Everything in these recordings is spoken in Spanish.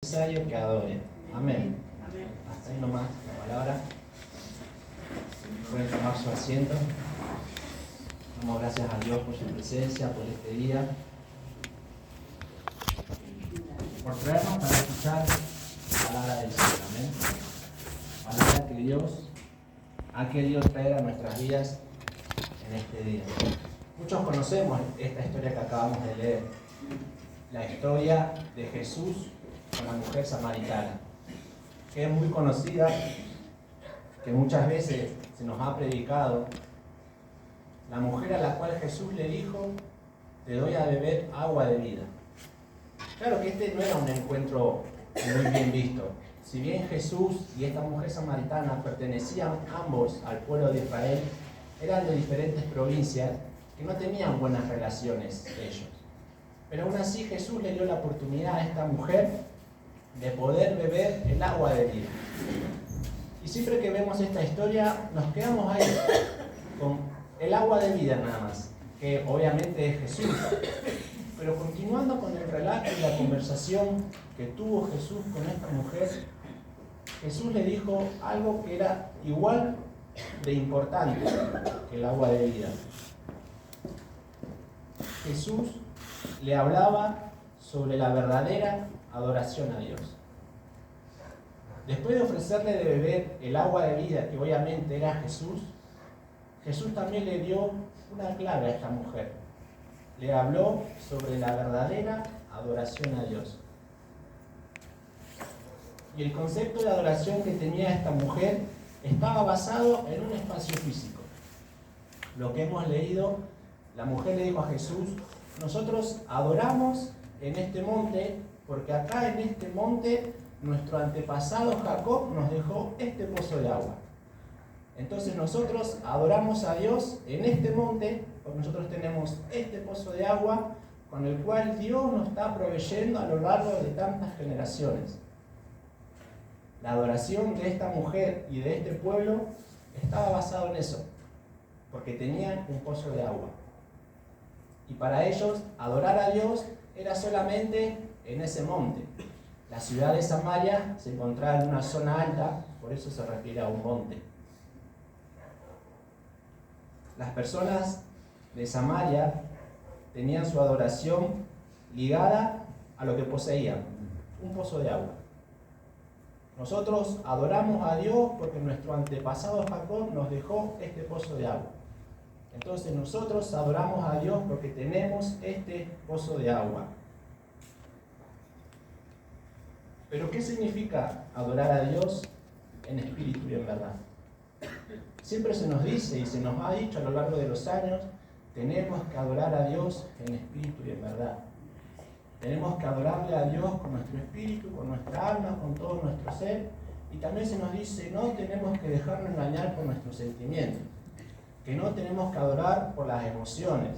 necesario que adore. Amén. Hasta ahí nomás la palabra. Pueden tomar su asiento. Damos gracias a Dios por su presencia, por este día, por traernos para escuchar la palabra del Señor. Amén. Palabra que Dios ha querido traer a nuestras vidas en este día. Muchos conocemos esta historia que acabamos de leer, la historia de Jesús con la mujer samaritana, que es muy conocida, que muchas veces se nos ha predicado. La mujer a la cual Jesús le dijo: te doy a beber agua de vida. Claro que este no era un encuentro muy bien visto. Si bien Jesús y esta mujer samaritana pertenecían ambos al pueblo de Israel, eran de diferentes provincias que no tenían buenas relaciones ellos. Pero aún así Jesús le dio la oportunidad a esta mujer de poder beber el agua de vida. Y siempre que vemos esta historia nos quedamos ahí con el agua de vida nada más, que obviamente es Jesús. Pero continuando con el relato y la conversación que tuvo Jesús con esta mujer, Jesús le dijo algo que era igual de importante que el agua de vida. Jesús le hablaba sobre la verdadera adoración a Dios. Después de ofrecerle de beber el agua de vida, que obviamente era Jesús, Jesús también le dio una clave a esta mujer. Le habló sobre la verdadera adoración a Dios. Y el concepto de adoración que tenía esta mujer estaba basado en un espacio físico. Lo que hemos leído, la mujer le dijo a Jesús: nosotros adoramos en este monte, porque acá en este monte nuestro antepasado Jacob nos dejó este pozo de agua. Entonces nosotros adoramos a Dios en este monte, porque nosotros tenemos este pozo de agua con el cual Dios nos está proveyendo a lo largo de tantas generaciones. La adoración de esta mujer y de este pueblo estaba basado en eso, porque tenían un pozo de agua. Y para ellos adorar a Dios era solamente en ese monte. La ciudad de Samaria se encontraba en una zona alta, por eso se refiere a un monte. Las personas de Samaria tenían su adoración ligada a lo que poseían, un pozo de agua. Nosotros adoramos a Dios porque nuestro antepasado Jacob nos dejó este pozo de agua. Entonces nosotros adoramos a Dios porque tenemos este pozo de agua. Pero ¿qué significa adorar a Dios en espíritu y en verdad? Siempre se nos dice y se nos ha dicho a lo largo de los años: tenemos que adorar a Dios en espíritu y en verdad. Tenemos que adorarle a Dios con nuestro espíritu, con nuestra alma, con todo nuestro ser. Y también se nos dice: no tenemos que dejarnos engañar por nuestros sentimientos, que no tenemos que adorar por las emociones.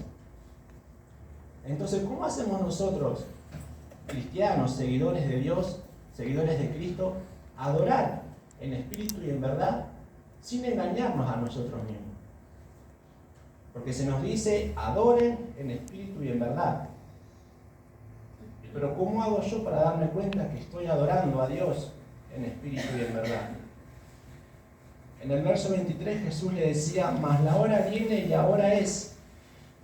Entonces, ¿cómo hacemos nosotros, cristianos, seguidores de Dios, seguidores de Cristo, adorar en espíritu y en verdad sin engañarnos a nosotros mismos? Porque se nos dice: adoren en espíritu y en verdad. Pero ¿cómo hago yo para darme cuenta que estoy adorando a Dios en espíritu y en verdad? En el verso 23 Jesús le decía: mas la hora viene y ahora es,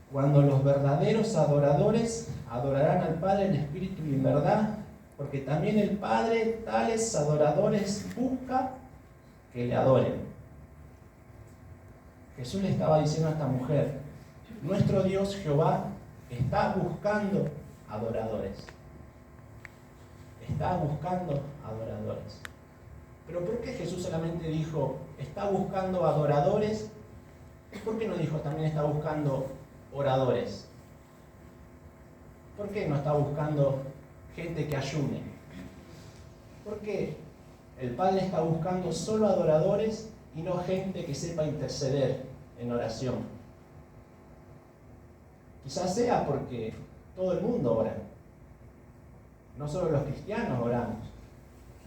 cuando los verdaderos adoradores adorarán al Padre en espíritu y en verdad, porque también el Padre tales adoradores busca que le adoren. Jesús le estaba diciendo a esta mujer: nuestro Dios Jehová está buscando adoradores. Está buscando adoradores. Pero ¿por qué Jesús solamente dijo está buscando adoradores? ¿Por qué no dijo también está buscando oradores? ¿Por qué no está buscando gente que ayune? ¿Por qué el Padre está buscando solo adoradores y no gente que sepa interceder en oración? Quizás sea porque todo el mundo ora. No solo los cristianos oramos.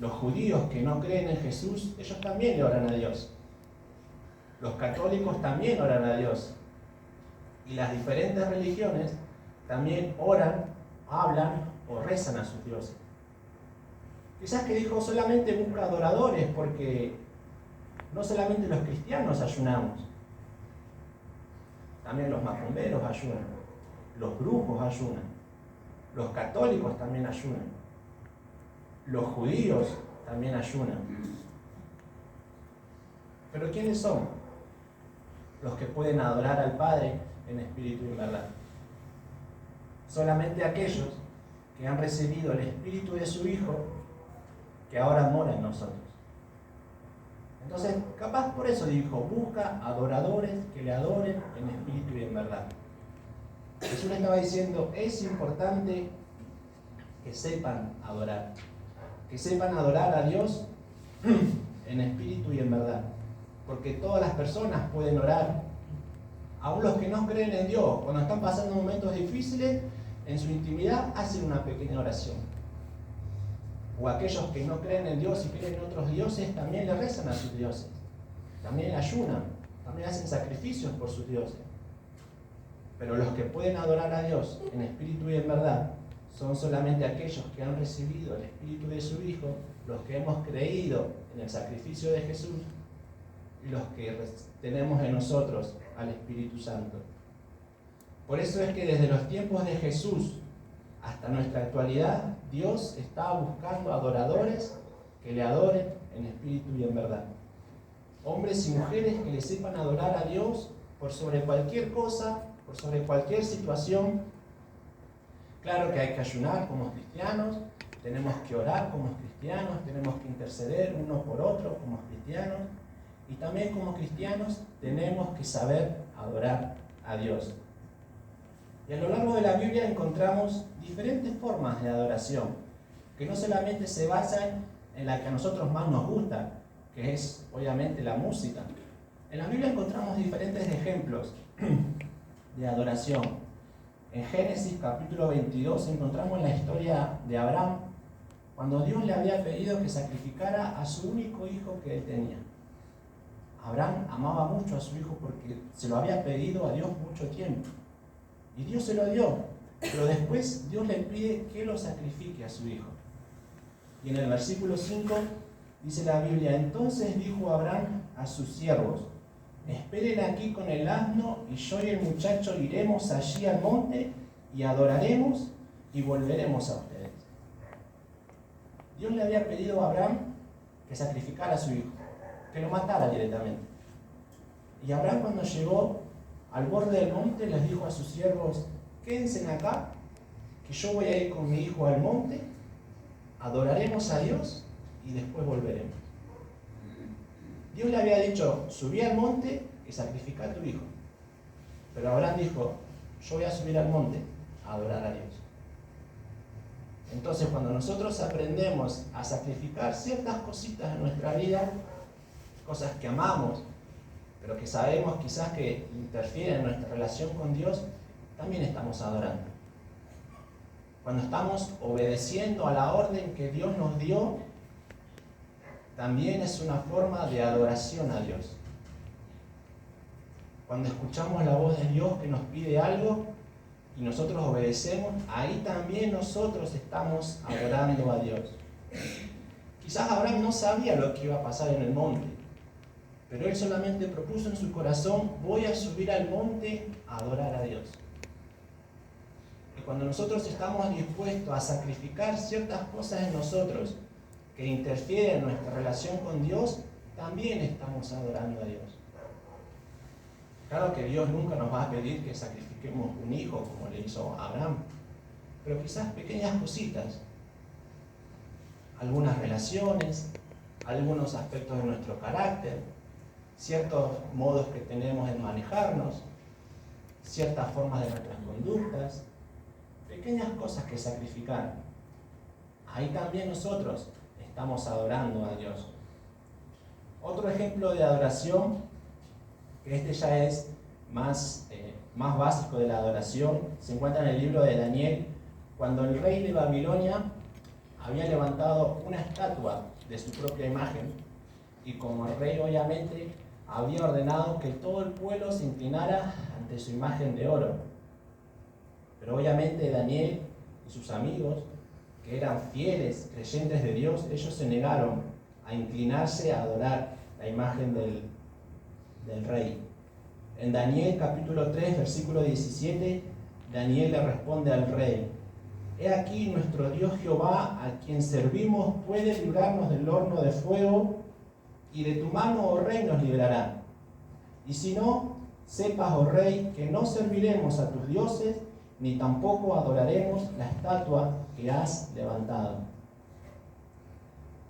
Los judíos que no creen en Jesús, ellos también le oran a Dios. Los católicos también oran a Dios. Y las diferentes religiones también oran, hablan o rezan a sus dioses. Quizás que dijo solamente busca adoradores, porque no solamente los cristianos ayunamos, también los macumberos ayunan, los brujos ayunan, los católicos también ayunan, los judíos también ayunan. Pero ¿quiénes son los que pueden adorar al Padre en espíritu y en verdad? Solamente aquellos que han recibido el espíritu de su Hijo, que ahora mora en nosotros. Entonces, capaz por eso dijo, busca adoradores que le adoren en espíritu y en verdad. Jesús le estaba diciendo, es importante que sepan adorar a Dios en espíritu y en verdad, porque todas las personas pueden orar, aun los que no creen en Dios, cuando están pasando momentos difíciles, en su intimidad hacen una pequeña oración. O aquellos que no creen en Dios y creen en otros dioses, también le rezan a sus dioses, también ayunan, también hacen sacrificios por sus dioses. Pero los que pueden adorar a Dios en espíritu y en verdad son solamente aquellos que han recibido el espíritu de su Hijo, los que hemos creído en el sacrificio de Jesús y los que tenemos en nosotros al Espíritu Santo. Por eso es que desde los tiempos de Jesús hasta nuestra actualidad, Dios está buscando adoradores que le adoren en espíritu y en verdad. Hombres y mujeres que le sepan adorar a Dios por sobre cualquier cosa, por sobre cualquier situación. Claro que hay que ayunar como cristianos, tenemos que orar como cristianos, tenemos que interceder uno por otro como cristianos, y también como cristianos tenemos que saber adorar a Dios. Y a lo largo de la Biblia encontramos diferentes formas de adoración, que no solamente se basan en la que a nosotros más nos gusta, que es obviamente la música. En la Biblia encontramos diferentes ejemplos de adoración. En Génesis capítulo 22 encontramos la historia de Abraham, cuando Dios le había pedido que sacrificara a su único hijo que él tenía. Abraham amaba mucho a su hijo porque se lo había pedido a Dios mucho tiempo. Y Dios se lo dio, pero después Dios le pide que lo sacrifique a su hijo. Y en el versículo 5 dice la Biblia, entonces dijo Abraham a sus siervos, esperen aquí con el asno y yo y el muchacho iremos allí al monte y adoraremos y volveremos a ustedes. Dios le había pedido a Abraham que sacrificara a su hijo, que lo matara directamente. Y Abraham, cuando llegó al borde del monte, les dijo a sus siervos, quédense acá, que yo voy a ir con mi hijo al monte, adoraremos a Dios y después volveremos. Dios le había dicho, subí al monte y sacrifica a tu hijo. Pero Abraham dijo, yo voy a subir al monte a adorar a Dios. Entonces, cuando nosotros aprendemos a sacrificar ciertas cositas en nuestra vida, cosas que amamos, pero que sabemos quizás que interfieren en nuestra relación con Dios, también estamos adorando. Cuando estamos obedeciendo a la orden que Dios nos dio, también es una forma de adoración a Dios. Cuando escuchamos la voz de Dios que nos pide algo y nosotros obedecemos, ahí también nosotros estamos adorando a Dios. Quizás Abraham no sabía lo que iba a pasar en el monte, pero él solamente propuso en su corazón, voy a subir al monte a adorar a Dios. Y cuando nosotros estamos dispuestos a sacrificar ciertas cosas en nosotros que interfieren en nuestra relación con Dios, también estamos adorando a Dios. Claro que Dios nunca nos va a pedir que sacrifiquemos un hijo como le hizo a Abraham, pero quizás pequeñas cositas, algunas relaciones, algunos aspectos de nuestro carácter, ciertos modos que tenemos en manejarnos, ciertas formas de nuestras conductas, pequeñas cosas que sacrificar. Ahí también nosotros estamos adorando a Dios. Otro ejemplo de adoración, que este ya es más básico de la adoración, se encuentra en el libro de Daniel, cuando el rey de Babilonia había levantado una estatua de su propia imagen, y como el rey obviamente había ordenado que todo el pueblo se inclinara ante su imagen de oro. Pero obviamente Daniel y sus amigos, que que eran fieles, creyentes de Dios, ellos se negaron a inclinarse a adorar la imagen del rey. En Daniel capítulo 3, versículo 17, Daniel le responde al rey: He aquí nuestro Dios Jehová, a quien servimos, puede librarnos del horno de fuego, y de tu mano, oh rey, nos librará. Y si no, sepas, oh rey, que no serviremos a tus dioses, ni tampoco adoraremos la estatua que has levantado.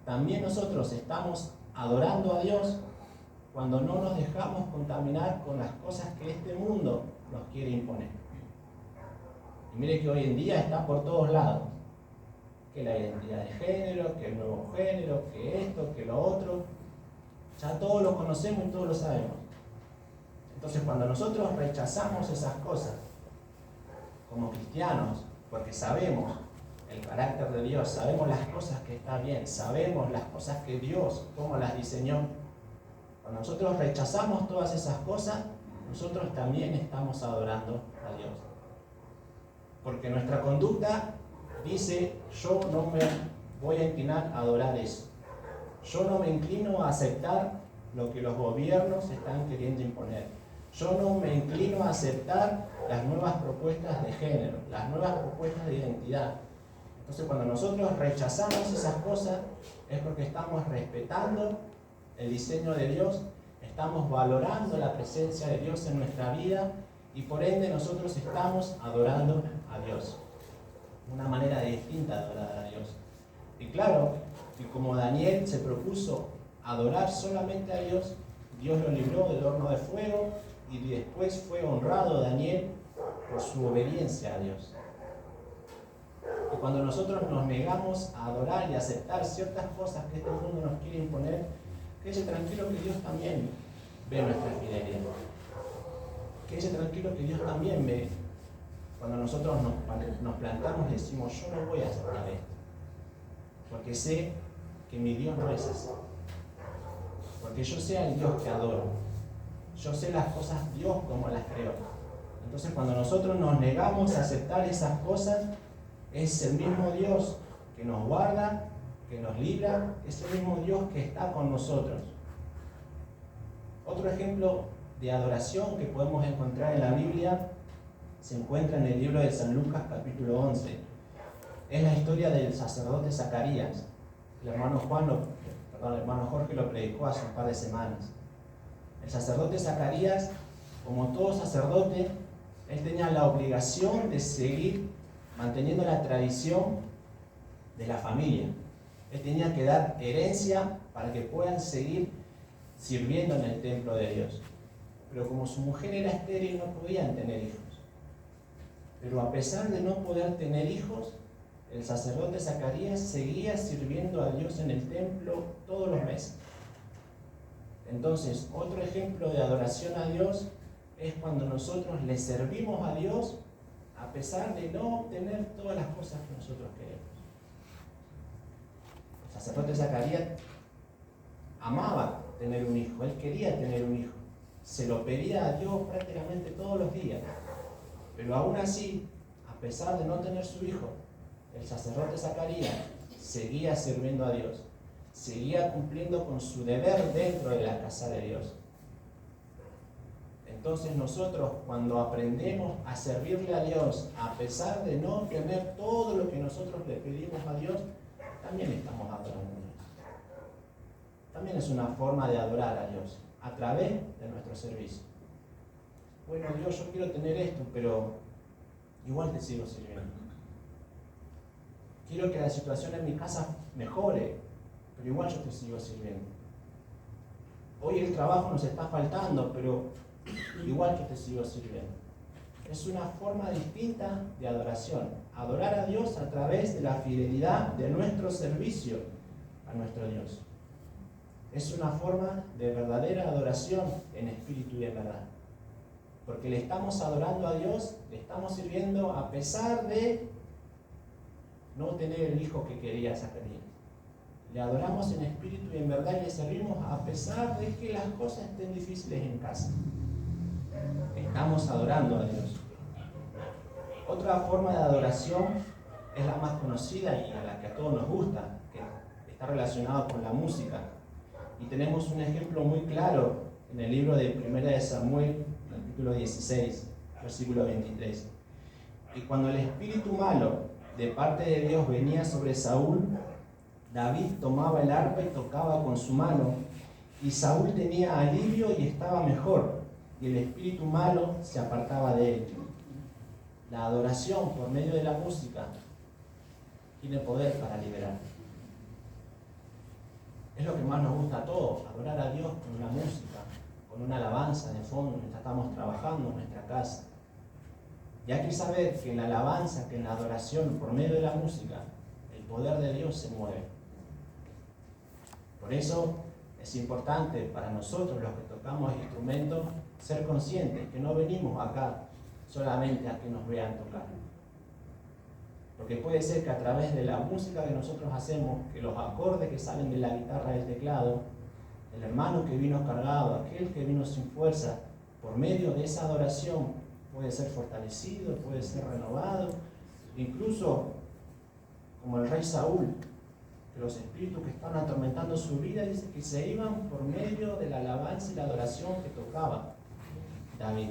También nosotros estamos adorando a Dios cuando no nos dejamos contaminar con las cosas que este mundo nos quiere imponer. Y mire que hoy en día está por todos lados, que la identidad de género, que el nuevo género, que esto, que lo otro, ya todos lo conocemos y todos lo sabemos. Entonces cuando nosotros rechazamos esas cosas como cristianos, porque sabemos el carácter de Dios, sabemos las cosas que está bien, sabemos las cosas que Dios, cómo las diseñó, cuando nosotros rechazamos todas esas cosas, nosotros también estamos adorando a Dios. Porque nuestra conducta dice: yo no me voy a inclinar a adorar eso. Yo no me inclino a aceptar lo que los gobiernos están queriendo imponer. Yo no me inclino a aceptar las nuevas propuestas de género, las nuevas propuestas de identidad. Entonces, cuando nosotros rechazamos esas cosas, es porque estamos respetando el diseño de Dios, estamos valorando la presencia de Dios en nuestra vida y por ende nosotros estamos adorando a Dios. Una manera distinta de adorar a Dios. Y claro, que como Daniel se propuso adorar solamente a Dios, Dios lo libró del horno de fuego y después fue honrado Daniel por su obediencia a Dios. Y cuando nosotros nos negamos a adorar y aceptar ciertas cosas que este mundo nos quiere imponer, quédese tranquilo que Dios también ve nuestra fidelidad. Quédese tranquilo que Dios también ve cuando nosotros nos plantamos y decimos: yo no voy a aceptar esto, porque sé que mi Dios no es así. Porque yo sé al Dios que adoro. Yo sé las cosas Dios como las creó. Entonces cuando nosotros nos negamos a aceptar esas cosas, es el mismo Dios que nos guarda, que nos libra, es el mismo Dios que está con nosotros. Otro ejemplo de adoración que podemos encontrar en la Biblia se encuentra en el libro de San Lucas capítulo 11. Es la historia del sacerdote Zacarías. El hermano Jorge lo predicó hace un par de semanas. El sacerdote Zacarías, como todo sacerdote, él tenía la obligación de seguir manteniendo la tradición de la familia. Él tenía que dar herencia para que puedan seguir sirviendo en el templo de Dios. Pero como su mujer era estéril, no podían tener hijos. Pero a pesar de no poder tener hijos, el sacerdote Zacarías seguía sirviendo a Dios en el templo todos los meses. Entonces, otro ejemplo de adoración a Dios es cuando nosotros le servimos a Dios a pesar de no obtener todas las cosas que nosotros queremos. El sacerdote Zacarías amaba tener un hijo, él quería tener un hijo, se lo pedía a Dios prácticamente todos los días, pero aún así, a pesar de no tener su hijo, el sacerdote Zacarías seguía sirviendo a Dios, seguía cumpliendo con su deber dentro de la casa de Dios. Entonces nosotros, cuando aprendemos a servirle a Dios, a pesar de no tener todo lo que nosotros le pedimos a Dios, también estamos adorando a Dios. También es una forma de adorar a Dios, a través de nuestro servicio. Bueno, Dios, yo quiero tener esto, pero igual te sigo sirviendo. Quiero que la situación en mi casa mejore, pero igual yo te sigo sirviendo. Hoy el trabajo nos está faltando, pero igual que te sigo sirviendo. Es una forma distinta de adoración. Adorar a Dios a través de la fidelidad de nuestro servicio a nuestro Dios. Es una forma de verdadera adoración en espíritu y en verdad. Porque le estamos adorando a Dios, le estamos sirviendo a pesar de no tener el hijo que quería Zacarías. Le adoramos en espíritu y en verdad y le servimos a pesar de que las cosas estén difíciles en casa. Estamos adorando a Dios. Otra forma de adoración es la más conocida y a la que a todos nos gusta, que está relacionada con la música. Y tenemos un ejemplo muy claro en el libro de 1 de Samuel, capítulo 16, versículo 23. Y cuando el espíritu malo de parte de Dios venía sobre Saúl, David tomaba el arpa y tocaba con su mano, y Saúl tenía alivio y estaba mejor, y el espíritu malo se apartaba de él. La adoración por medio de la música tiene poder para liberar. Es lo que más nos gusta a todos, adorar a Dios con una música, con una alabanza de fondo mientras estamos trabajando en nuestra casa. Y hay que saber que en la alabanza, que en la adoración por medio de la música, el poder de Dios se mueve. Por eso es importante para nosotros, los que tocamos instrumentos, ser conscientes que no venimos acá solamente a que nos vean tocar. Porque puede ser que a través de la música que nosotros hacemos, que los acordes que salen de la guitarra y del teclado, el hermano que vino cargado, aquel que vino sin fuerza, por medio de esa adoración puede ser fortalecido, puede ser renovado, incluso como el rey Saúl, que los espíritus que estaban atormentando su vida, dice que se iban por medio de la alabanza y la adoración que tocaba David.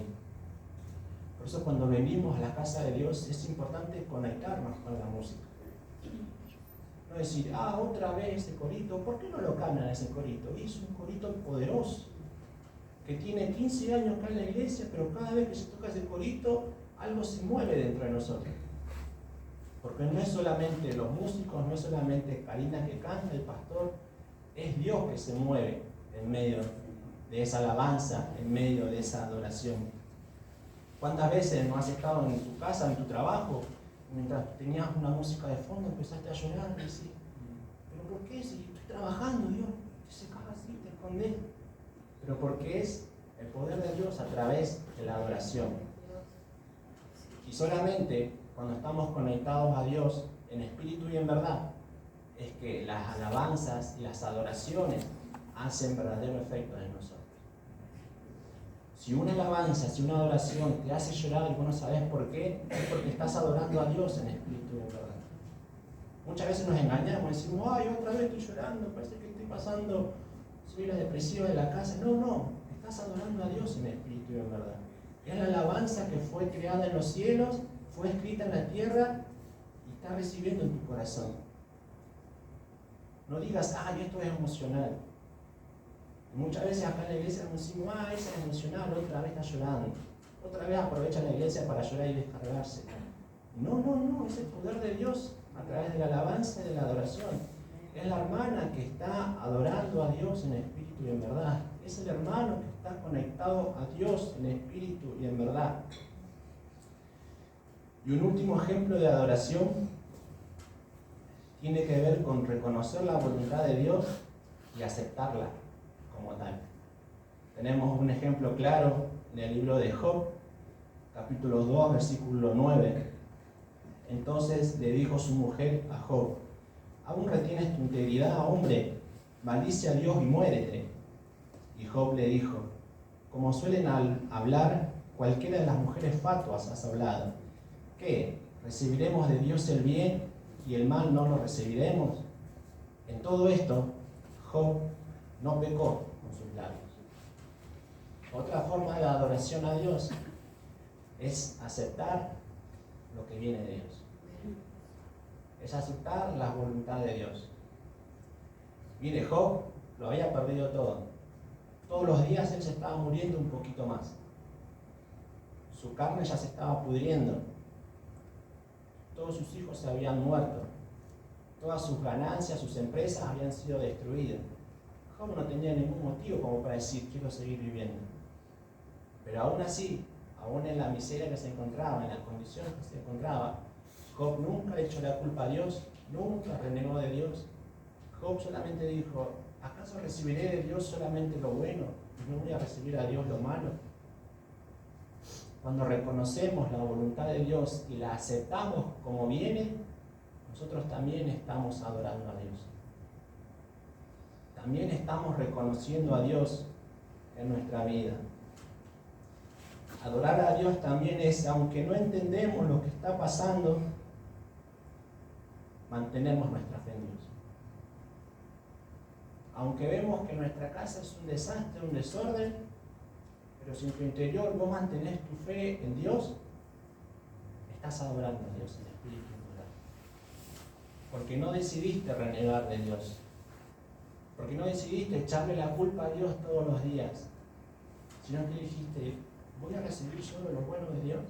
Por eso cuando venimos a la casa de Dios es importante conectarnos con la música. No decir, otra vez ese corito, ¿por qué no lo cambian ese corito? Y es un corito poderoso, que tiene 15 años acá en la iglesia, pero cada vez que se toca ese corito, algo se mueve dentro de nosotros. Porque no es solamente los músicos, no es solamente Karina que canta, el pastor, es Dios que se mueve en medio de esa alabanza, en medio de esa adoración. ¿Cuántas veces no has estado en tu casa, en tu trabajo, mientras tenías una música de fondo, empezaste a llorar y decís, ¿pero por qué? Si estoy trabajando, Dios, te secas así, te escondes. Pero porque es el poder de Dios a través de la adoración. Y solamente cuando estamos conectados a Dios en espíritu y en verdad, es que las alabanzas y las adoraciones hacen verdadero efecto en nosotros. Si una alabanza, si una adoración te hace llorar y vos no sabés por qué, es porque estás adorando a Dios en espíritu y en verdad. Muchas veces nos engañamos y decimos, otra vez estoy llorando, parece que estoy pasando, soy la depresiva de la casa. No, estás adorando a Dios en espíritu y en verdad. Es la alabanza que fue creada en los cielos, fue escrita en la tierra y está recibiendo en tu corazón. No digas, esto es emocional. Muchas veces acá en la iglesia nos decimos, esa es emocional, otra vez está llorando. Otra vez aprovecha la iglesia para llorar y descargarse. No, es el poder de Dios a través de la alabanza y de la adoración. Es la hermana que está adorando a Dios en espíritu y en verdad. Es el hermano que está conectado a Dios en espíritu y en verdad. Y un último ejemplo de adoración tiene que ver con reconocer la voluntad de Dios y aceptarla como tal. Tenemos un ejemplo claro en el libro de Job, capítulo 2, versículo 9. Entonces le dijo su mujer a Job, ¿aún retienes tu integridad, hombre? Maldice a Dios y muérete. Y Job le dijo, como suelen hablar cualquiera de las mujeres fatuas has hablado. ¿Qué? ¿Recibiremos de Dios el bien y el mal no lo recibiremos? En todo esto, Job no pecó con sus labios. Otra forma de adoración a Dios es aceptar lo que viene de Dios. Es aceptar la voluntad de Dios. Mire, Job lo había perdido todo. Todos los días él se estaba muriendo un poquito más. Su carne ya se estaba pudriendo. Todos sus hijos se habían muerto. Todas sus ganancias, sus empresas habían sido destruidas. Job no tenía ningún motivo como para decir, quiero seguir viviendo. Pero aún así, aún en la miseria que se encontraba, en las condiciones que se encontraba, Job nunca le echó la culpa a Dios, nunca renegó de Dios. Job solamente dijo, ¿acaso recibiré de Dios solamente lo bueno y no voy a recibir a Dios lo malo? Cuando reconocemos la voluntad de Dios y la aceptamos como viene, nosotros también estamos adorando a Dios. También estamos reconociendo a Dios en nuestra vida. Adorar a Dios también es, aunque no entendemos lo que está pasando, mantenemos nuestra fe en Dios. Aunque vemos que nuestra casa es un desastre, un desorden, pero si en tu interior vos mantenés tu fe en Dios, estás adorando a Dios en espíritu y verdad. Porque no decidiste renegar de Dios. Porque no decidiste echarle la culpa a Dios todos los días. Sino que dijiste, voy a recibir solo lo bueno de Dios.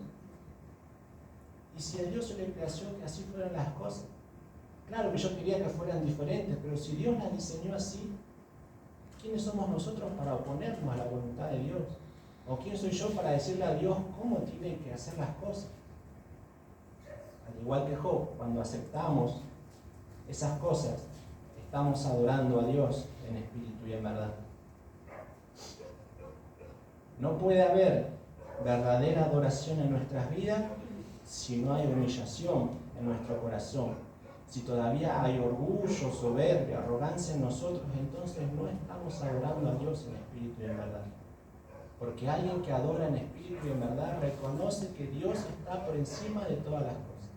Y si a Dios se le plació que así fueran las cosas, claro que yo quería que fueran diferentes, pero si Dios las diseñó así, ¿quiénes somos nosotros para oponernos a la voluntad de Dios? ¿O quién soy yo para decirle a Dios cómo tiene que hacer las cosas? Al igual que Job, cuando aceptamos esas cosas, estamos adorando a Dios en espíritu y en verdad. No puede haber verdadera adoración en nuestras vidas si no hay humillación en nuestro corazón. Si todavía hay orgullo, soberbia, arrogancia en nosotros, entonces no estamos adorando a Dios en espíritu y en verdad. Porque alguien que adora en espíritu y en verdad reconoce que Dios está por encima de todas las cosas.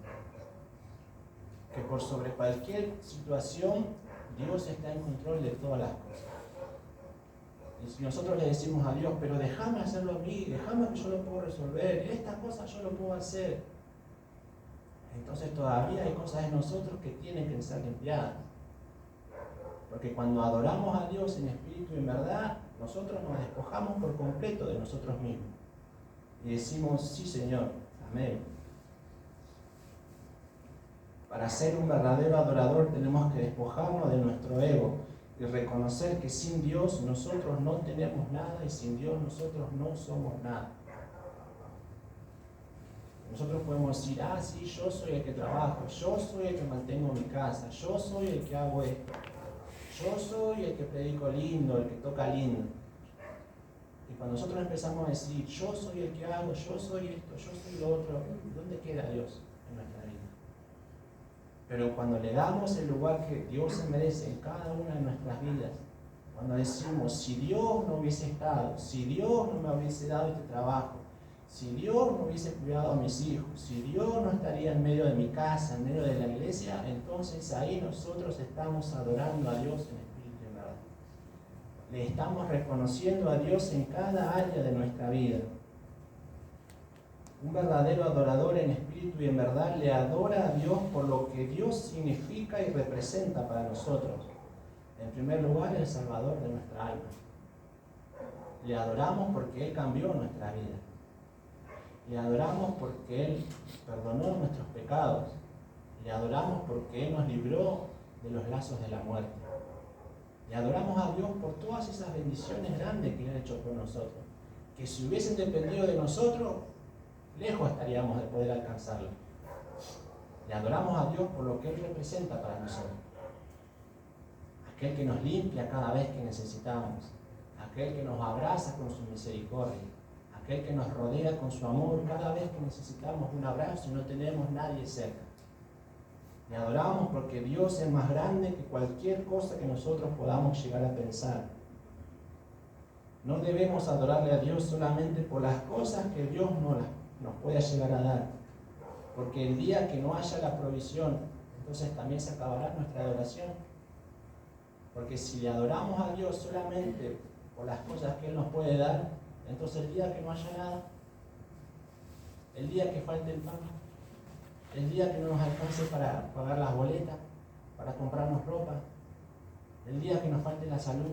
Que por sobre cualquier situación, Dios está en control de todas las cosas. Y si nosotros le decimos a Dios, pero déjame hacerlo a mí, déjame que yo lo puedo resolver, esta cosa yo lo puedo hacer, entonces todavía hay cosas en nosotros que tienen que ser limpiadas. Porque cuando adoramos a Dios en espíritu y en verdad, nosotros nos despojamos por completo de nosotros mismos. Y decimos, sí Señor, amén. Para ser un verdadero adorador tenemos que despojarnos de nuestro ego y reconocer que sin Dios nosotros no tenemos nada y sin Dios nosotros no somos nada. Nosotros podemos decir, sí, yo soy el que trabajo, yo soy el que mantengo mi casa, yo soy el que hago esto, yo soy el que predico lindo, el que toca lindo. Y cuando nosotros empezamos a decir, yo soy el que hago, yo soy esto, yo soy lo otro, ¿dónde queda Dios en nuestra vida? Pero cuando le damos el lugar que Dios se merece en cada una de nuestras vidas, cuando decimos, si Dios no hubiese estado, si Dios no me hubiese dado este trabajo, si Dios no hubiese cuidado a mis hijos, si Dios no estaría en medio de mi casa, en medio de la iglesia, entonces ahí nosotros estamos adorando a Dios en espíritu y en verdad. Le estamos reconociendo a Dios en cada área de nuestra vida. Un verdadero adorador en espíritu y en verdad le adora a Dios por lo que Dios significa y representa para nosotros. En primer lugar, el Salvador de nuestra alma. Le adoramos porque Él cambió nuestra vida. Le adoramos porque Él perdonó nuestros pecados. Le adoramos porque Él nos libró de los lazos de la muerte. Le adoramos a Dios por todas esas bendiciones grandes que Él ha hecho por nosotros. Que si hubiesen dependido de nosotros, lejos estaríamos de poder alcanzarlo. Le adoramos a Dios por lo que Él representa para nosotros. Aquel que nos limpia cada vez que necesitamos. Aquel que nos abraza con su misericordia. Aquel que nos rodea con su amor cada vez que necesitamos un abrazo y no tenemos nadie cerca. Le adoramos porque Dios es más grande que cualquier cosa que nosotros podamos llegar a pensar. No debemos adorarle a Dios solamente por las cosas que Dios nos pueda llegar a dar. Porque el día que no haya la provisión, entonces también se acabará nuestra adoración. Porque si le adoramos a Dios solamente por las cosas que Él nos puede dar, entonces el día que no haya nada, el día que falte el pan, el día que no nos alcance para pagar las boletas, para comprarnos ropa, el día que nos falte la salud.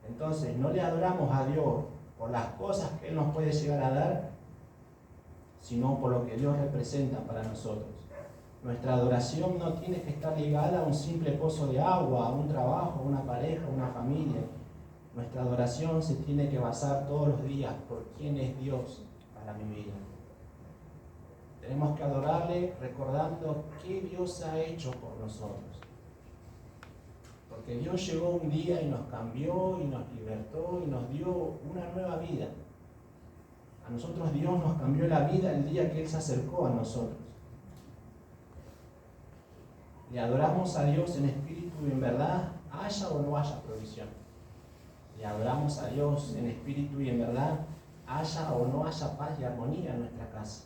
Entonces no le adoramos a Dios por las cosas que Él nos puede llegar a dar, sino por lo que Dios representa para nosotros. Nuestra adoración no tiene que estar ligada a un simple pozo de agua, a un trabajo, a una pareja, a una familia. Nuestra adoración se tiene que basar todos los días por quién es Dios para mi vida. Tenemos que adorarle recordando qué Dios ha hecho por nosotros. Porque Dios llegó un día y nos cambió y nos libertó y nos dio una nueva vida. A nosotros Dios nos cambió la vida el día que Él se acercó a nosotros. Le adoramos a Dios en espíritu y en verdad, haya o no haya provisión. Le adoramos a Dios en espíritu y en verdad, haya o no haya paz y armonía en nuestra casa.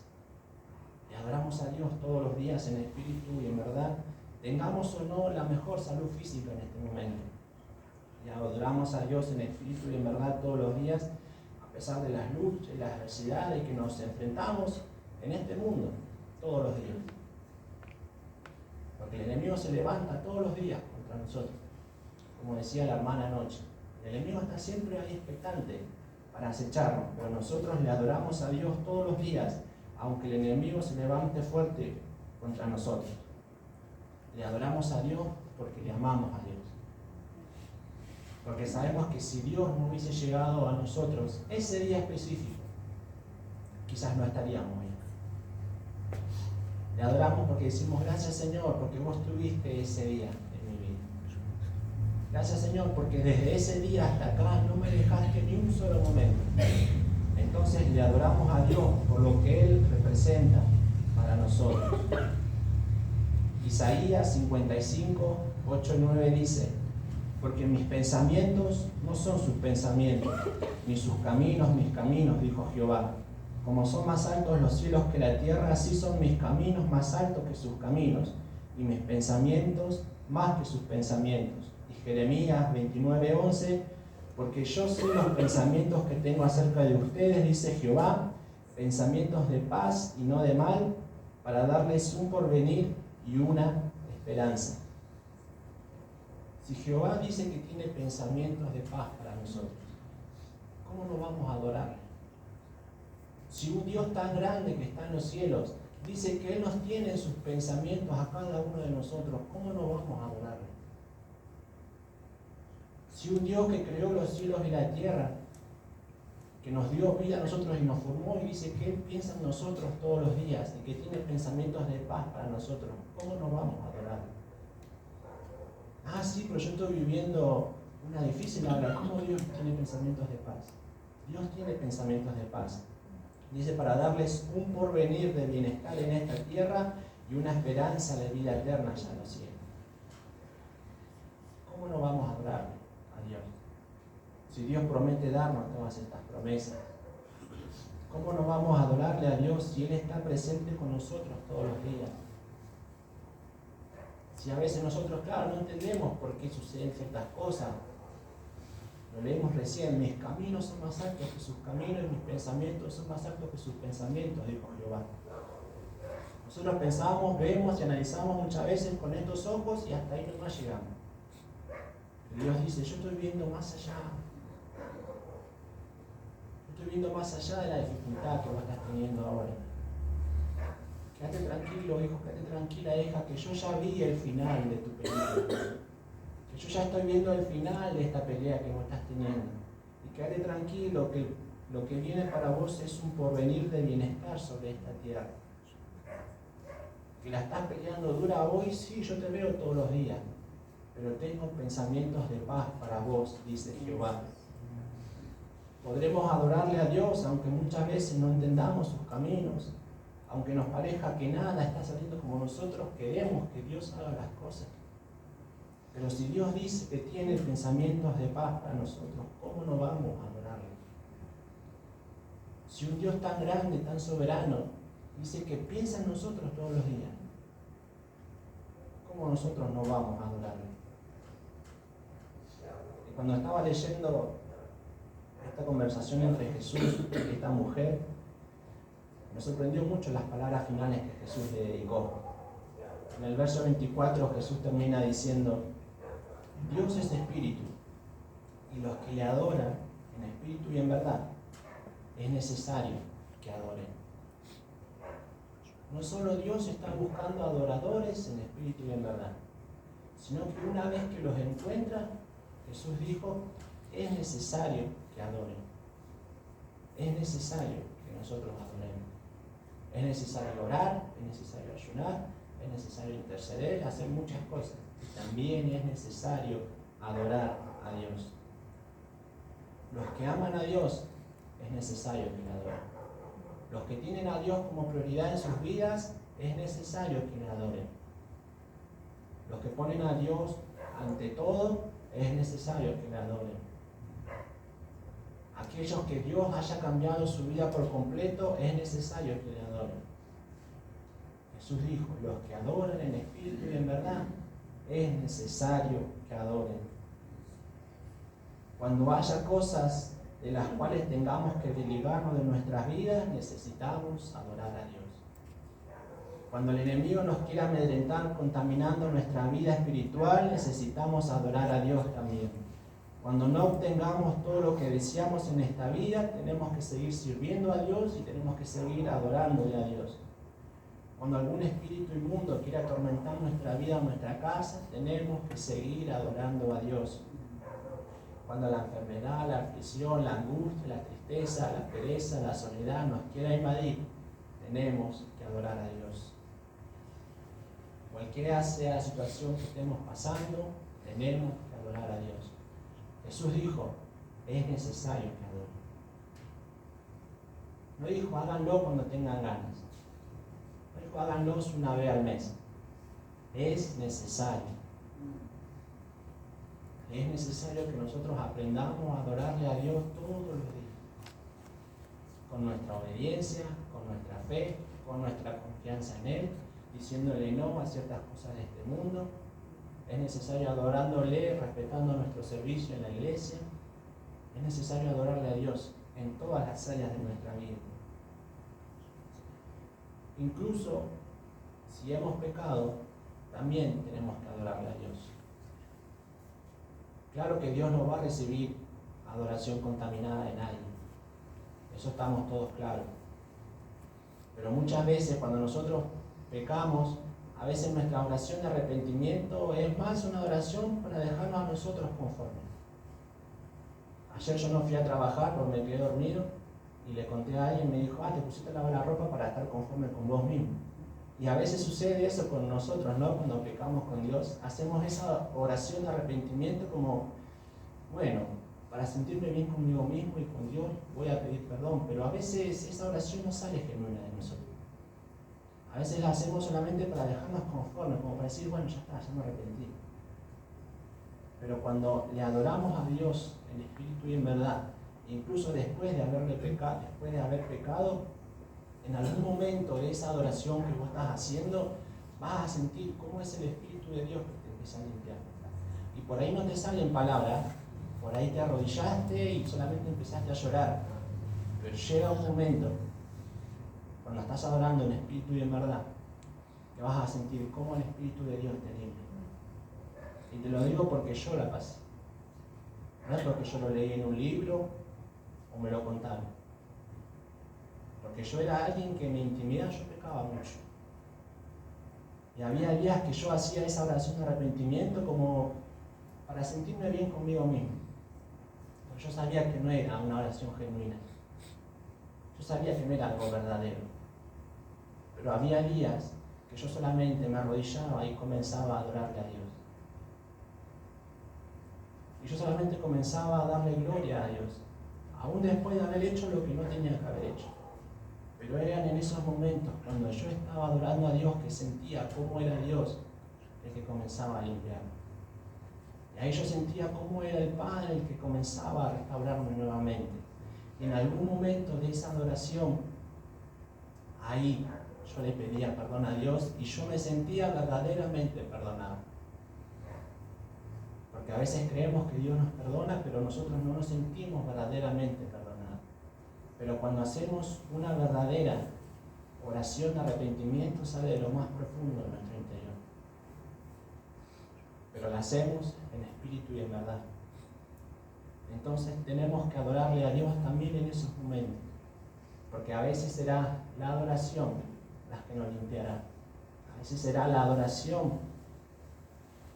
Le adoramos a Dios todos los días en espíritu y en verdad, tengamos o no la mejor salud física en este momento. Y adoramos a Dios en espíritu y en verdad todos los días, a pesar de las luchas y las adversidades que nos enfrentamos en este mundo, todos los días. Porque el enemigo se levanta todos los días contra nosotros, como decía la hermana anoche. El enemigo está siempre ahí expectante para acecharnos, pero nosotros le adoramos a Dios todos los días, aunque el enemigo se levante fuerte contra nosotros. Le adoramos a Dios porque le amamos a Dios. Porque sabemos que si Dios no hubiese llegado a nosotros ese día específico, quizás no estaríamos bien. Le adoramos porque decimos gracias Señor, porque vos tuviste ese día en mi vida. Gracias Señor, porque desde ese día hasta acá no me dejaste ni un solo momento. Entonces le adoramos a Dios por lo que Él representa para nosotros. Isaías 55, 8 y 9 dice: porque mis pensamientos no son sus pensamientos, ni sus caminos mis caminos, dijo Jehová. Como son más altos los cielos que la tierra, así son mis caminos más altos que sus caminos, y mis pensamientos más que sus pensamientos. Y Jeremías 29, 11: porque yo sé los pensamientos que tengo acerca de ustedes, dice Jehová, pensamientos de paz y no de mal, para darles un porvenir y una esperanza. Si Jehová dice que tiene pensamientos de paz para nosotros, ¿cómo no vamos a adorarle? Si un Dios tan grande que está en los cielos dice que Él nos tiene en sus pensamientos a cada uno de nosotros, ¿cómo no vamos a adorarle? Si un Dios que creó los cielos y la tierra, que nos dio vida a nosotros y nos formó y dice que Él piensa en nosotros todos los días y que tiene pensamientos de paz para nosotros, ¿cómo nos vamos a adorarle? Ah, sí, pero yo estoy viviendo una difícil hora. ¿Cómo Dios tiene pensamientos de paz? Dios tiene pensamientos de paz. Dice, para darles un porvenir de bienestar en esta tierra y una esperanza de vida eterna allá en los cielos. ¿Cómo no vamos a adorarle a Dios? Si Dios promete darnos todas estas promesas, ¿cómo no vamos a adorarle a Dios si Él está presente con nosotros todos los días? Si a veces nosotros, claro, no entendemos por qué suceden ciertas cosas. Lo leímos recién: mis caminos son más altos que sus caminos y mis pensamientos son más altos que sus pensamientos, dijo Jehová. Nosotros pensamos, vemos y analizamos muchas veces con estos ojos y hasta ahí nomás llegamos. Pero Dios dice, yo estoy viendo más allá. Yo estoy viendo más allá de la dificultad que vos estás teniendo ahora. Quédate tranquilo, hijo, quédate tranquila, hija, que yo ya vi el final de tu película. Que yo ya estoy viendo el final de esta pelea que vos estás teniendo. Y quédate tranquilo, que lo que viene para vos es un porvenir de bienestar sobre esta tierra. Que la estás peleando dura hoy, sí, yo te veo todos los días. Pero tengo pensamientos de paz para vos, dice Jehová. Podremos adorarle a Dios, aunque muchas veces no entendamos sus caminos. Aunque nos parezca que nada está saliendo como nosotros queremos que Dios haga las cosas. Pero si Dios dice que tiene pensamientos de paz para nosotros, ¿cómo no vamos a adorarle? Si un Dios tan grande, tan soberano, dice que piensa en nosotros todos los días, ¿cómo nosotros no vamos a adorarle? Y cuando estaba leyendo esta conversación entre Jesús y esta mujer, me sorprendió mucho las palabras finales que Jesús le dedicó. En el verso 24 Jesús termina diciendo: Dios es espíritu, y los que le adoran en espíritu y en verdad, es necesario que adoren. No solo Dios está buscando adoradores en espíritu y en verdad, sino que una vez que los encuentra, Jesús dijo, es necesario que adoren. Es necesario que nosotros adoremos. Es necesario orar, es necesario ayunar, es necesario interceder, hacer muchas cosas. Y también es necesario adorar a Dios. Los que aman a Dios, es necesario que le adoren. Los que tienen a Dios como prioridad en sus vidas, es necesario que le adoren. Los que ponen a Dios ante todo, es necesario que le adoren. Aquellos que Dios haya cambiado su vida por completo, es necesario que le adoren. Jesús dijo, los que adoran en espíritu y en verdad, es necesario que adoren. Cuando haya cosas de las cuales tengamos que desligarnos de nuestras vidas, necesitamos adorar a Dios. Cuando el enemigo nos quiera amedrentar contaminando nuestra vida espiritual, necesitamos adorar a Dios también. Cuando no obtengamos todo lo que deseamos en esta vida, tenemos que seguir sirviendo a Dios y tenemos que seguir adorándole a Dios. Cuando algún espíritu inmundo quiera atormentar nuestra vida o nuestra casa, tenemos que seguir adorando a Dios. Cuando la enfermedad, la aflicción, la angustia, la tristeza, la pereza, la soledad nos quiera invadir, tenemos que adorar a Dios. Cualquiera sea la situación que estemos pasando, tenemos que adorar a Dios. Jesús dijo, es necesario que adoren. No dijo, háganlo cuando tengan ganas. No dijo, háganlo una vez al mes. Es necesario. Es necesario que nosotros aprendamos a adorarle a Dios todos los días. Con nuestra obediencia, con nuestra fe, con nuestra confianza en Él, diciéndole no a ciertas cosas de este mundo. Es necesario adorándole, respetando nuestro servicio en la iglesia. Es necesario adorarle a Dios en todas las áreas de nuestra vida. Incluso si hemos pecado, también tenemos que adorarle a Dios. Claro que Dios no va a recibir adoración contaminada de nadie. Eso estamos todos claros. Pero muchas veces cuando nosotros pecamos, a veces nuestra oración de arrepentimiento es más una oración para dejarnos a nosotros conformes. Ayer yo no fui a trabajar porque me quedé dormido y le conté a alguien, me dijo, te pusiste a lavar la ropa para estar conforme con vos mismo. Y a veces sucede eso con nosotros, ¿no? Cuando pecamos con Dios, hacemos esa oración de arrepentimiento como, bueno, para sentirme bien conmigo mismo y con Dios voy a pedir perdón, pero a veces esa oración no sale genuina de nosotros. A veces la hacemos solamente para dejarnos conformes, como para decir, bueno, ya está, ya me arrepentí. Pero cuando le adoramos a Dios en espíritu y en verdad, incluso después de haber pecado, en algún momento de esa adoración que vos estás haciendo, vas a sentir cómo es el Espíritu de Dios que te empieza a limpiar. Y por ahí no te salen palabras, por ahí te arrodillaste y solamente empezaste a llorar. Pero llega un momento, cuando estás adorando en espíritu y en verdad, que vas a sentir cómo el Espíritu de Dios te limpia. Y te lo digo porque yo la pasé. No es porque yo lo leí en un libro o me lo contaron. Porque yo era alguien que en mi intimidad yo pecaba mucho. Y había días que yo hacía esa oración de arrepentimiento como para sentirme bien conmigo mismo. Pero yo sabía que no era una oración genuina. Yo sabía que no era algo verdadero. Pero había días que yo solamente me arrodillaba y comenzaba a adorarle a Dios. Y yo solamente comenzaba a darle gloria a Dios, aún después de haber hecho lo que no tenía que haber hecho. Pero eran en esos momentos, cuando yo estaba adorando a Dios, que sentía cómo era Dios el que comenzaba a limpiarme. Y ahí yo sentía cómo era el Padre el que comenzaba a restaurarme nuevamente. Y en algún momento de esa adoración, ahí yo le pedía perdón a Dios y yo me sentía verdaderamente perdonado. Porque a veces creemos que Dios nos perdona, pero nosotros no nos sentimos verdaderamente perdonados. Pero cuando hacemos una verdadera oración de arrepentimiento, sale de lo más profundo de nuestro interior. Pero la hacemos en espíritu y en verdad. Entonces tenemos que adorarle a Dios también en esos momentos. Porque a veces será la adoración las que nos limpiará. A veces será la adoración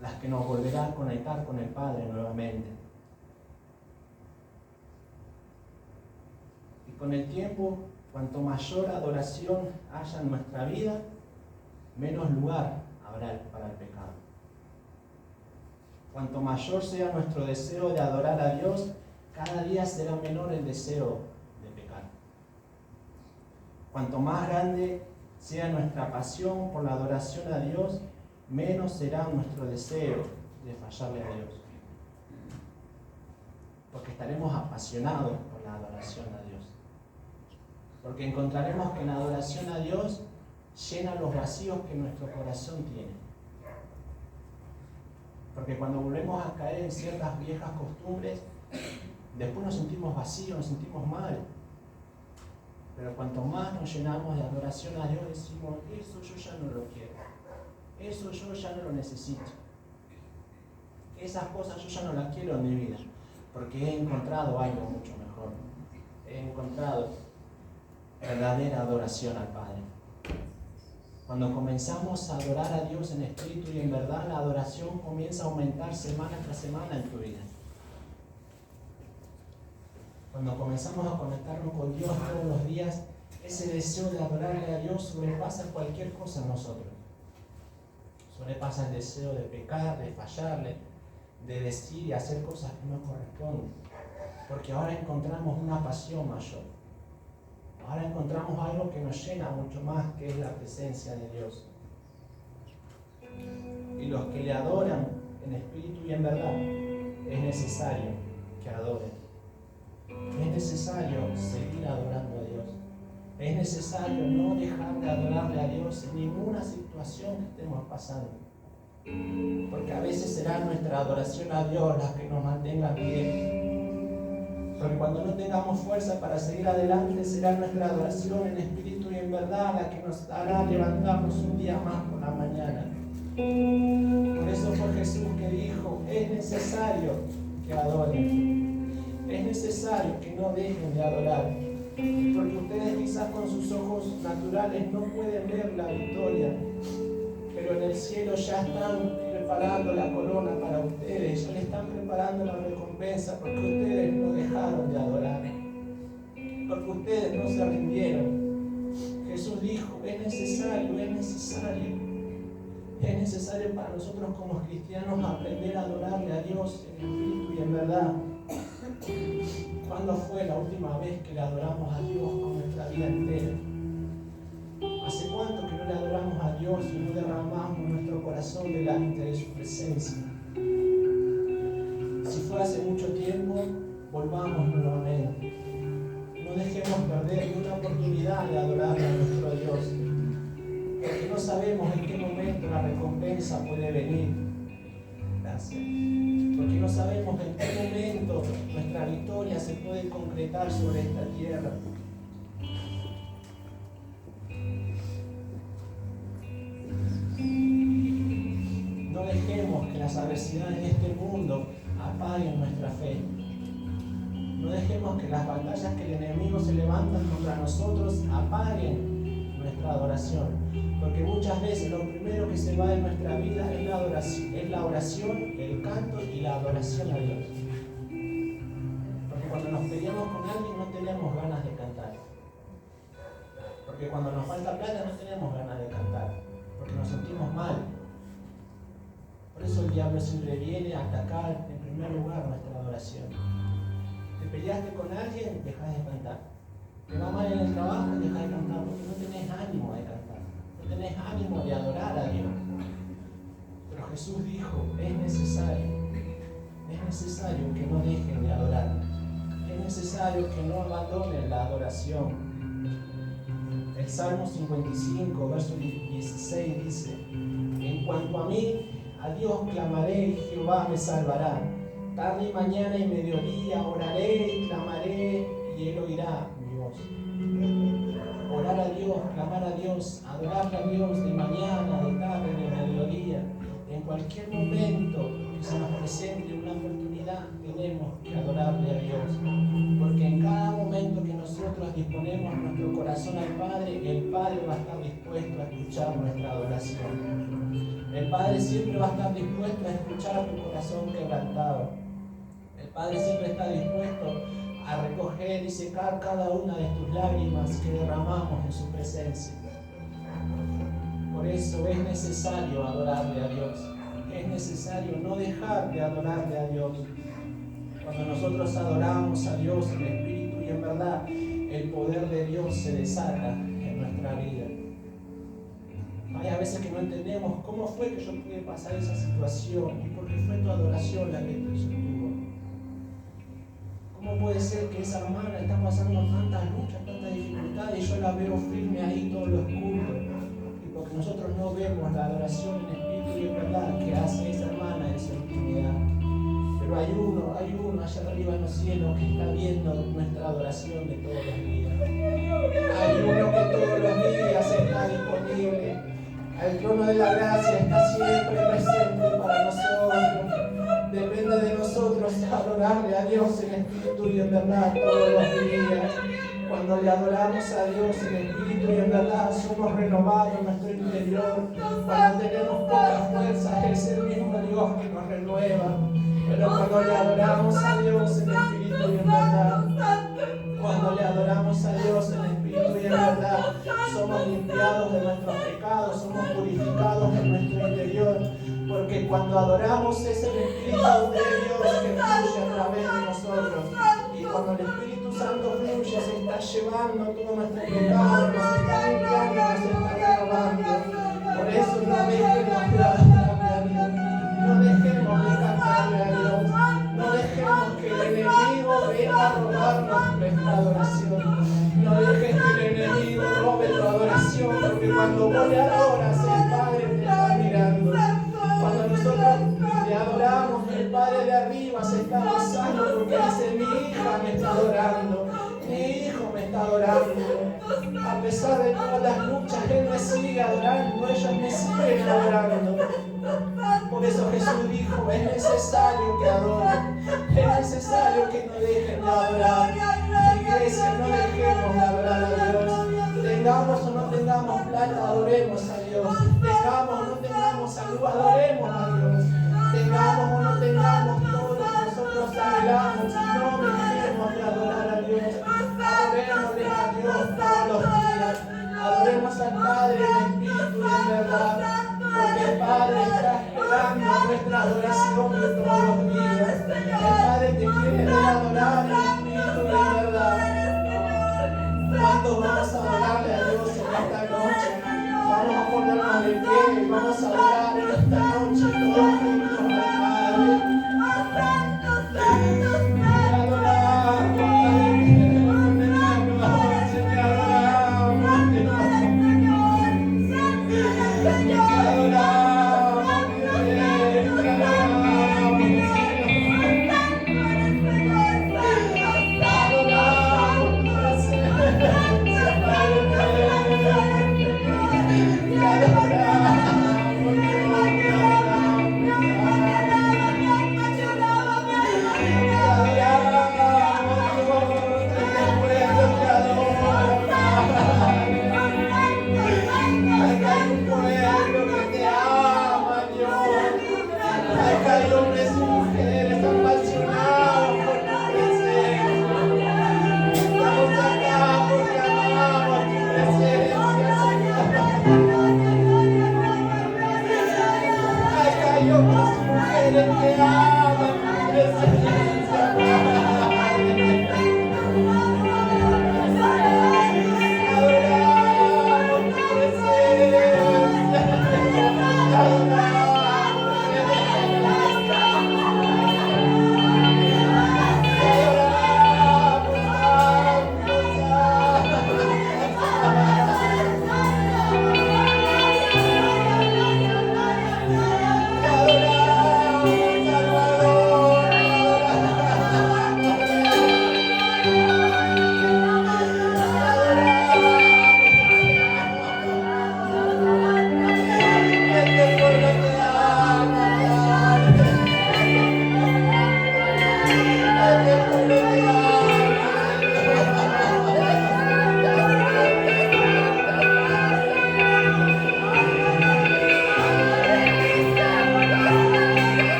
las que nos volverá a conectar con el Padre nuevamente. Y con el tiempo, cuanto mayor adoración haya en nuestra vida, menos lugar habrá para el pecado. Cuanto mayor sea nuestro deseo de adorar a Dios, cada día será menor el deseo de pecar. Cuanto más grande sea nuestra pasión por la adoración a Dios, menos será nuestro deseo de fallarle a Dios. Porque estaremos apasionados por la adoración a Dios. Porque encontraremos que en la adoración a Dios llena los vacíos que nuestro corazón tiene. Porque cuando volvemos a caer en ciertas viejas costumbres, después nos sentimos vacíos, nos sentimos mal. Pero cuanto más nos llenamos de adoración a Dios, decimos, eso yo ya no lo quiero. Eso yo ya no lo necesito. Esas cosas yo ya no las quiero en mi vida. Porque he encontrado algo mucho mejor. He encontrado verdadera adoración al Padre. Cuando comenzamos a adorar a Dios en espíritu y en verdad, la adoración comienza a aumentar semana tras semana en tu vida. Cuando comenzamos a conectarnos con Dios todos los días, ese deseo de adorarle a Dios sobrepasa cualquier cosa en nosotros. Sobrepasa el deseo de pecar, de fallarle, de decir y hacer cosas que no corresponden. Porque ahora encontramos una pasión mayor. Ahora encontramos algo que nos llena mucho más, que es la presencia de Dios. Y los que le adoran en espíritu y en verdad, es necesario que adoren. Es necesario seguir adorando a Dios. Es necesario no dejar de adorarle a Dios en ninguna situación que estemos pasando. Porque a veces será nuestra adoración a Dios la que nos mantenga bien. Porque cuando no tengamos fuerza para seguir adelante, será nuestra adoración en espíritu y en verdad la que nos hará levantarnos un día más por la mañana. Por eso fue Jesús que dijo, es necesario que adoren. Es necesario que no dejen de adorar. Porque ustedes quizás con sus ojos naturales no pueden ver la victoria. Pero en el cielo ya están preparando la corona para ustedes, ya le están preparando la recompensa porque ustedes no dejaron de adorar, porque ustedes no se rindieron. Jesús dijo, es necesario para nosotros como cristianos aprender a adorarle a Dios en espíritu y en verdad. ¿Cuándo fue la última vez que le adoramos a Dios con nuestra vida entera? ¿Hace cuánto que no le adoramos a Dios y no derramamos nuestro corazón delante de su presencia? Si fue hace mucho tiempo, volvamos nuevamente. No dejemos perder ni una oportunidad de adorar a nuestro Dios, porque no sabemos en qué momento la recompensa puede venir. Gracias. Porque no sabemos en qué momento nuestra victoria se puede concretar sobre esta tierra. No dejemos que las adversidades de este mundo apaguen nuestra fe. No dejemos que las batallas que el enemigo se levanta contra nosotros apaguen nuestra adoración. Porque muchas veces lo primero que se va en nuestra vida es la oración, el canto y la adoración a Dios. Porque cuando nos peleamos con alguien no tenemos ganas de cantar. Porque cuando nos falta plata no tenemos ganas de cantar. Porque nos sentimos mal. Por eso el diablo siempre viene a atacar en primer lugar nuestra adoración. Te peleaste con alguien, dejas de cantar. Te va mal en el trabajo, dejas de cantar porque no tenés ánimo de cantar. No tenés ánimo de adorar a Dios. Pero Jesús dijo, es necesario que no dejen de adorar. Es necesario que no abandonen la adoración. El Salmo 55, verso 16 dice, en cuanto a mí, a Dios clamaré y Jehová me salvará. Tarde y mañana y mediodía oraré y clamaré y Él oirá mi voz. Orar a Dios, clamar a Dios, adorarle a Dios de mañana, de tarde, de mediodía. En cualquier momento que se nos presente una oportunidad, tenemos que adorarle a Dios. Porque en cada momento que nosotros disponemos nuestro corazón al Padre, el Padre va a estar dispuesto a escuchar nuestra adoración. El Padre siempre va a estar dispuesto a escuchar tu corazón quebrantado. El Padre siempre está dispuesto a recoger y secar cada una de tus lágrimas que derramamos en su presencia. Por eso es necesario adorarle a Dios. Es necesario no dejar de adorarle a Dios. Cuando nosotros adoramos a Dios en espíritu y en verdad, el poder de Dios se desata en nuestra vida. Hay a veces que no entendemos cómo fue que yo pude pasar esa situación y por qué fue tu adoración la que te sostuvo. ¿Cómo puede ser que esa hermana está pasando tantas luchas, tantas dificultades y yo la veo firme ahí todos los cultos? porque nosotros no vemos la adoración en espíritu y en verdad que hace esa hermana en su intimidad. Pero hay uno allá arriba en los cielos que está viendo nuestra adoración de todos los días. Hay uno que todos los días está disponible. El trono de la gracia está siempre presente para nosotros. Depende de nosotros adorarle a Dios en espíritu y en verdad todos los días. Cuando le adoramos a Dios en espíritu y en verdad, somos renovados en nuestro interior. Cuando tenemos pocas fuerzas, es el mismo Dios que nos renueva. Pero cuando le adoramos a Dios en espíritu y en verdad, cuando le adoramos a Dios en espíritu y en verdad, somos limpiados de nuestros pecados, somos purificados en nuestro interior. Porque cuando adoramos es el Espíritu de Dios que fluye a través de nosotros. Y cuando el Espíritu Santo fluye, se está llevando todo nuestro pecado, nos está limpiando, nos está renovando. Por eso no dejemos de adorarle a Dios. No dejemos de cantarle a Dios. No dejemos que el enemigo venga a robarnos nuestra adoración. No dejes que el enemigo robe tu adoración, porque cuando vos le adoras, el Padre te está mirando. Cuando nosotros le adoramos, el Padre de arriba se está gozando porque dice: mi hija me está adorando, mi hijo me está adorando. A pesar de todas las luchas, Él me sigue adorando, ellos me siguen adorando. Por eso Jesús dijo: es necesario que adoren, es necesario que no dejen de adorar. Iglesia, no dejemos de adorar a Dios. Tengamos o no tengamos plata, adoremos a Dios. Tengamos o no tengamos salud, adoremos a Dios. Tengamos o no tengamos todo lo que nosotros anhelamos, no dejemos de adorar a Dios. Adorémosle a Dios todos los días. Adoremos al Padre en espíritu y en verdad, porque el Padre está esperando nuestra adoración de todos los días. El Padre te quiere ver adorar en espíritu y en verdad. ¿Cuánto vamos a adorarle a Dios en esta noche? Vamos a ponernos de pie y vamos a adorar en esta noche todos juntos al Padre. Te adoramos,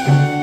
Amén.